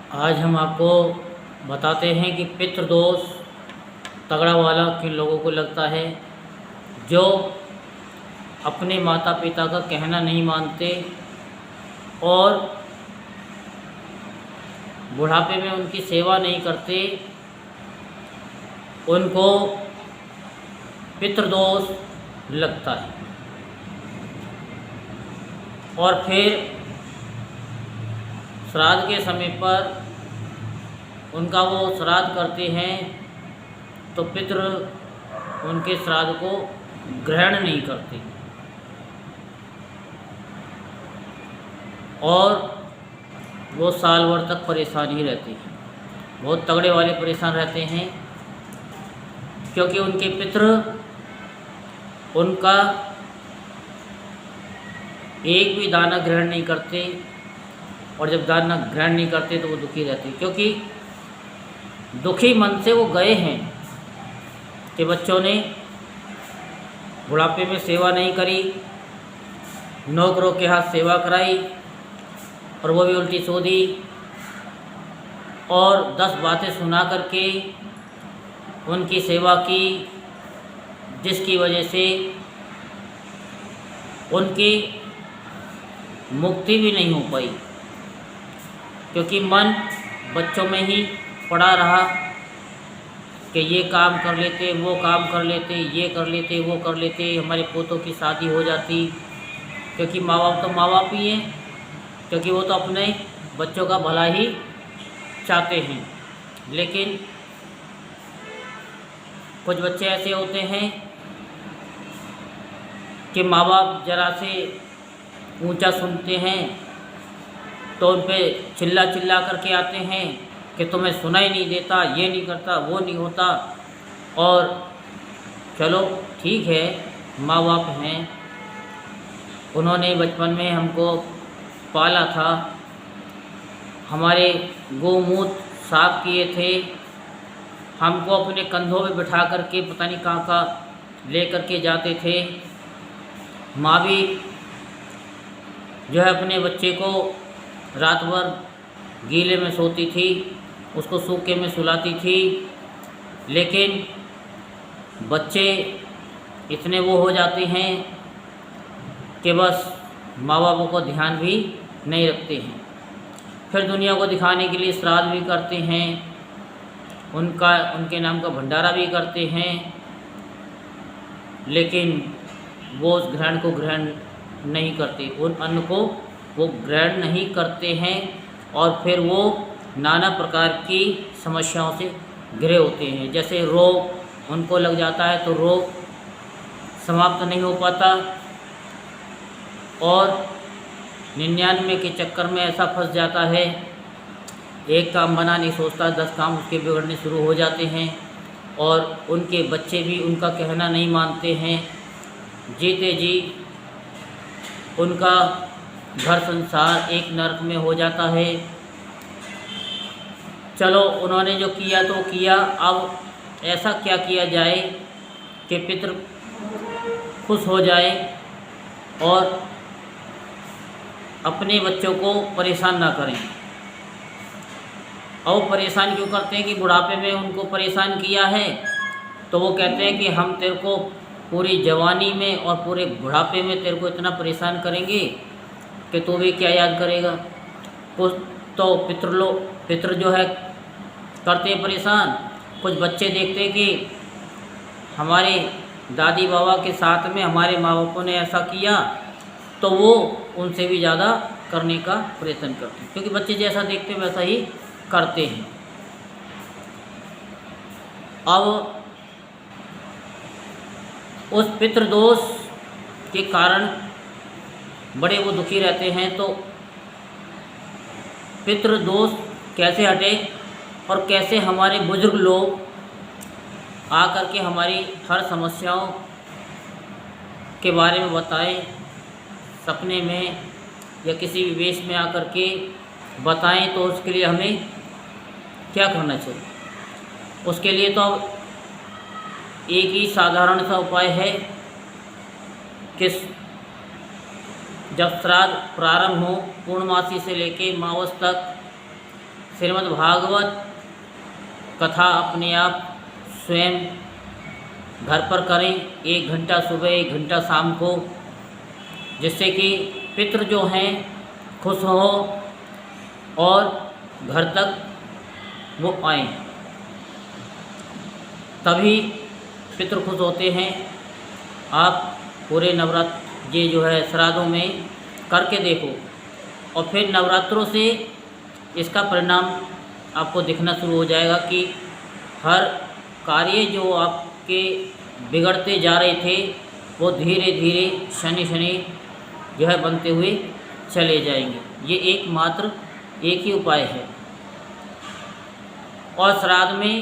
आज हम आपको बताते हैं कि पितृदोष तगड़ा वाला किन लोगों को लगता है, जो अपने माता पिता का कहना नहीं मानते और बुढ़ापे में उनकी सेवा नहीं करते, उनको पितृदोष लगता है। और फिर श्राद्ध के समय पर उनका वो श्राद्ध करते हैं तो पितृ उनके श्राद्ध को ग्रहण नहीं करते और वो साल भर तक परेशान ही रहते हैं। बहुत तगड़े वाले परेशान रहते हैं, क्योंकि उनके पितृ उनका एक भी दाना ग्रहण नहीं करते, और जब दाना ग्रहण नहीं करते तो वो दुखी रहते, क्योंकि दुखी मन से वो गए हैं कि बच्चों ने बुढ़ापे में सेवा नहीं करी, नौकरों के हाथ सेवा कराई और वो भी उल्टी सीधी, और 10 बातें सुना करके उनकी सेवा की, जिसकी वजह से उनकी मुक्ति भी नहीं हो पाई, क्योंकि मन बच्चों में ही पड़ा रहा कि ये काम कर लेते, वो काम कर लेते, ये कर लेते, वो कर लेते, हमारे पोतों की शादी हो जाती, क्योंकि माँ बाप तो माँ बाप ही हैं, क्योंकि वो तो अपने बच्चों का भला ही चाहते हैं। लेकिन कुछ बच्चे ऐसे होते हैं कि माँ बाप जरा से ऊंचा सुनते हैं तो उन पे चिल्ला चिल्ला करके आते हैं कि तुम्हें सुना ही नहीं देता, ये नहीं करता, वो नहीं होता। और चलो ठीक है, माँ बाप हैं, उन्होंने बचपन में हमको पाला था, हमारे गोमूत्र साफ किए थे, हमको अपने कंधों में बिठा करके पता नहीं कहाँ ले करके जाते थे। माँ भी जो है अपने बच्चे को रात भर गीले में सोती थी, उसको सूखे में सुलाती थी, लेकिन बच्चे इतने वो हो जाते हैं कि बस माँ बापों को ध्यान भी नहीं रखते हैं। फिर दुनिया को दिखाने के लिए श्राद्ध भी करते हैं, उनके नाम का भंडारा भी करते हैं, लेकिन वो उस ग्रहण को ग्रहण नहीं करते, उन अन्न को वो ग्रहण नहीं करते हैं, और फिर वो नाना प्रकार की समस्याओं से घिरे होते हैं। जैसे रोग उनको लग जाता है तो रोग समाप्त नहीं हो पाता, और 99 के चक्कर में ऐसा फंस जाता है, एक काम बना नहीं सोचता, 10 काम उसके बिगड़ने शुरू हो जाते हैं, और उनके बच्चे भी उनका कहना नहीं मानते हैं। जीते जी उनका घर संसार एक नरक में हो जाता है। चलो उन्होंने जो किया तो किया, अब ऐसा क्या किया जाए कि पितृ खुश हो जाए और अपने बच्चों को परेशान ना करें। और परेशान क्यों करते हैं कि बुढ़ापे में उनको परेशान किया है, तो वो कहते हैं कि हम तेरे को पूरी जवानी में और पूरे बुढ़ापे में तेरे को इतना परेशान करेंगे कि तू भी क्या याद करेगा। कुछ तो पितृ जो है करते हैं परेशान। कुछ बच्चे देखते हैं कि हमारे दादी बाबा के साथ में हमारे माँ बापों ने ऐसा किया, तो वो उनसे भी ज़्यादा करने का प्रयत्न करते हैं, क्योंकि बच्चे जैसा देखते हैं वैसा ही करते हैं। अब उस पितृदोष के कारण बड़े वो दुखी रहते हैं, तो पितृदोष कैसे हटे और कैसे हमारे बुजुर्ग लोग आकर के हमारी हर समस्याओं के बारे में बताएं, सपने में या किसी भी वेश में आकर के बताएं, तो उसके लिए हमें क्या करना चाहिए। उसके लिए तो अब एक ही साधारण सा उपाय है कि जब श्राद्ध प्रारंभ हो, पूर्णमासी से लेके मावस तक श्रीमद् भागवत कथा अपने आप स्वयं घर पर करें, 1 घंटा सुबह 1 घंटा शाम को, जिससे कि पितृ जो हैं खुश हो और घर तक वो आए, तभी पितृ खुश होते हैं। आप पूरे नवरात्र ये जो है श्राद्धों में करके देखो और फिर नवरात्रों से इसका परिणाम आपको दिखना शुरू हो जाएगा कि हर कार्य जो आपके बिगड़ते जा रहे थे वो धीरे धीरे शनि जो है बनते हुए चले जाएंगे। ये एकमात्र एक ही उपाय है। और श्राद्ध में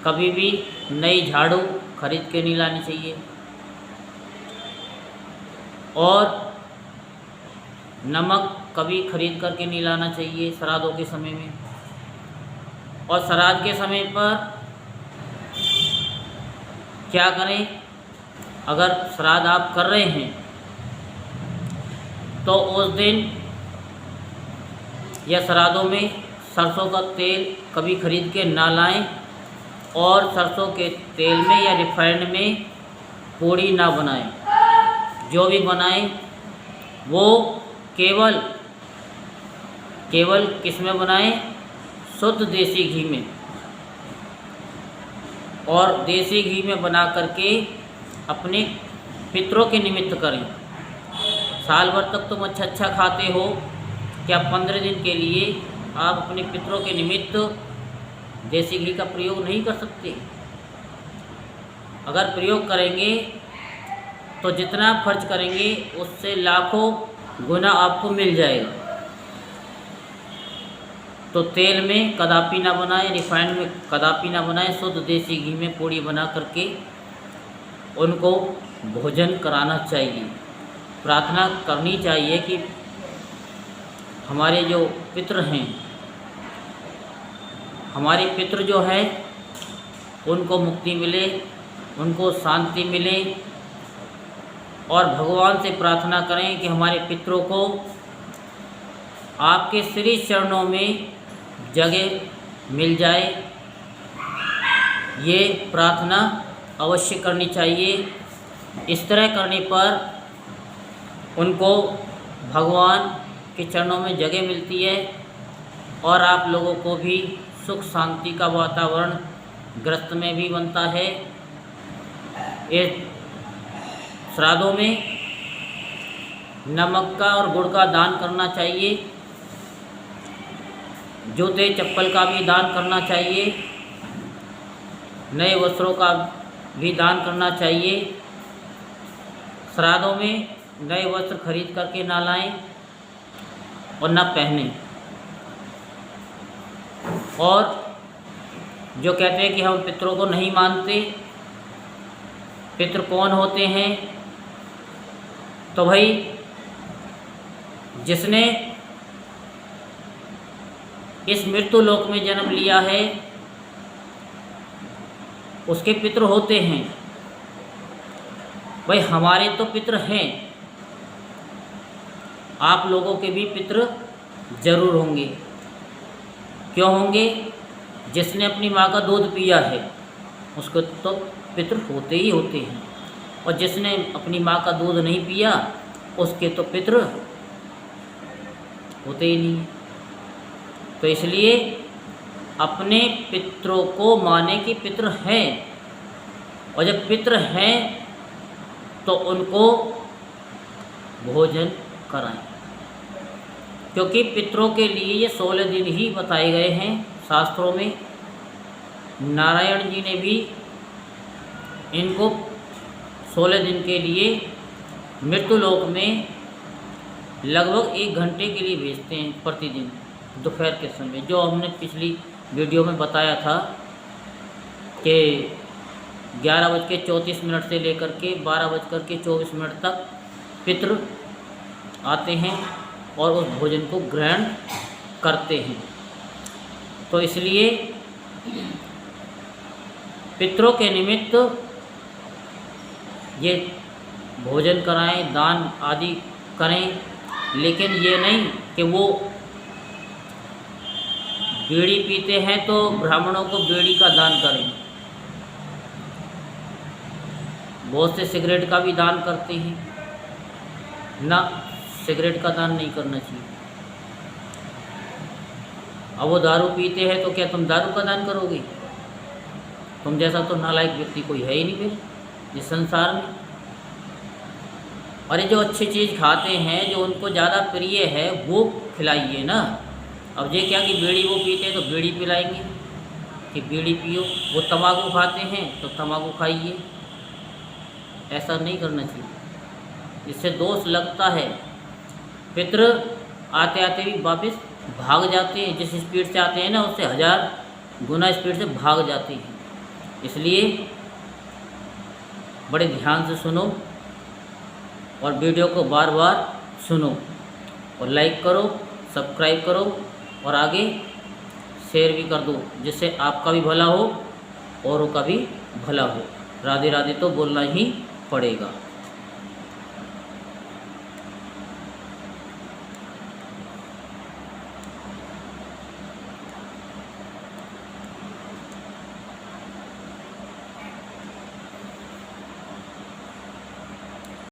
कभी भी नई झाड़ू खरीद के नहीं लानी चाहिए और नमक कभी खरीद करके नहीं लाना चाहिए श्राद्धों के समय में। और श्राद्ध के समय पर क्या करें, अगर श्राद्ध आप कर रहे हैं तो उस दिन या श्राद्धों में सरसों का तेल कभी खरीद के ना लाएं और सरसों के तेल में या रिफाइंड में पूड़ी ना बनाएं। जो भी बनाएं वो केवल किस में बनाएं, शुद्ध देसी घी में। और देसी घी में बना करके अपने पितरों के निमित्त करें। साल भर तक तुम अच्छा खाते हो, क्या 15 दिन के लिए आप अपने पितरों के निमित्त देसी घी का प्रयोग नहीं कर सकते? अगर प्रयोग करेंगे तो जितना खर्च करेंगे उससे लाखों गुना आपको मिल जाएगा। तो तेल में कदापि ना बनाएं, रिफाइंड में कदापि ना बनाएं, शुद्ध देसी घी में पूड़ी बना करके उनको भोजन कराना चाहिए। प्रार्थना करनी चाहिए कि हमारे जो पितृ हैं, हमारे पितृ जो है उनको मुक्ति मिले, उनको शांति मिले। और भगवान से प्रार्थना करें कि हमारे पितरों को आपके श्री चरणों में जगह मिल जाए। ये प्रार्थना अवश्य करनी चाहिए। इस तरह करने पर उनको भगवान के चरणों में जगह मिलती है और आप लोगों को भी सुख शांति का वातावरण ग्रस्त में भी बनता है। इस श्राद्धों में नमक का और गुड़ का दान करना चाहिए। जूते चप्पल का भी दान करना चाहिए। नए वस्त्रों का भी दान करना चाहिए। श्राद्धों में नए वस्त्र खरीद करके ना लाएं और ना पहनें। और जो कहते हैं कि हम पितरों को नहीं मानते, पितृ कौन होते हैं? तो भाई जिसने इस मृत्यु लोक में जन्म लिया है उसके पितृ होते हैं। भाई हमारे तो पितृ हैं, आप लोगों के भी पितृ जरूर होंगे। क्यों होंगे? जिसने अपनी माँ का दूध पिया है उसको तो पितृ होते ही होते हैं, और जिसने अपनी माँ का दूध नहीं पिया उसके तो पितृ होते ही नहीं। तो इसलिए अपने पितरों को माने कि पितृ हैं, और जब पितृ हैं तो उनको भोजन कराएं। क्योंकि पितरों के लिए ये 16 दिन ही बताए गए हैं शास्त्रों में। नारायण जी ने भी इनको 16 दिन के लिए मृत्युलोक में लगभग 1 घंटे के लिए भेजते हैं प्रतिदिन दोपहर के समय। जो हमने पिछली वीडियो में बताया था कि 11:34 से लेकर के 12:24 तक पितृ आते हैं और उस भोजन को ग्रहण करते हैं। तो इसलिए पितरों के निमित्त ये भोजन कराएं, दान आदि करें, लेकिन ये नहीं कि वो बीड़ी पीते हैं तो ब्राह्मणों को बीड़ी का दान करें। बहुत से सिगरेट का भी दान करते हैं ना, सिगरेट का दान नहीं करना चाहिए। अब वो दारू पीते हैं तो क्या तुम दारू का दान करोगे? तुम जैसा तो नालायक व्यक्ति कोई है ही नहीं फिर इस संसार में। और ये जो अच्छी चीज़ खाते हैं, जो उनको ज़्यादा प्रिय है, वो खिलाइए ना। अब ये क्या कि बीड़ी वो पीते हैं तो बीड़ी पिलाएंगे कि बीड़ी पियो, वो तम्बाकू खाते हैं तो तम्बाकू खाइए। ऐसा नहीं करना चाहिए, इससे दोष लगता है। पितृ आते आते भी वापस भाग जाते हैं, जिस स्पीड से आते हैं ना उससे 1000 गुना स्पीड से भाग जाते हैं। इसलिए बड़े ध्यान से सुनो और वीडियो को बार बार सुनो और लाइक करो, सब्सक्राइब करो और आगे शेयर भी कर दो, जिससे आपका भी भला हो औरों का भी भला हो। राधे राधे तो बोलना ही पड़ेगा।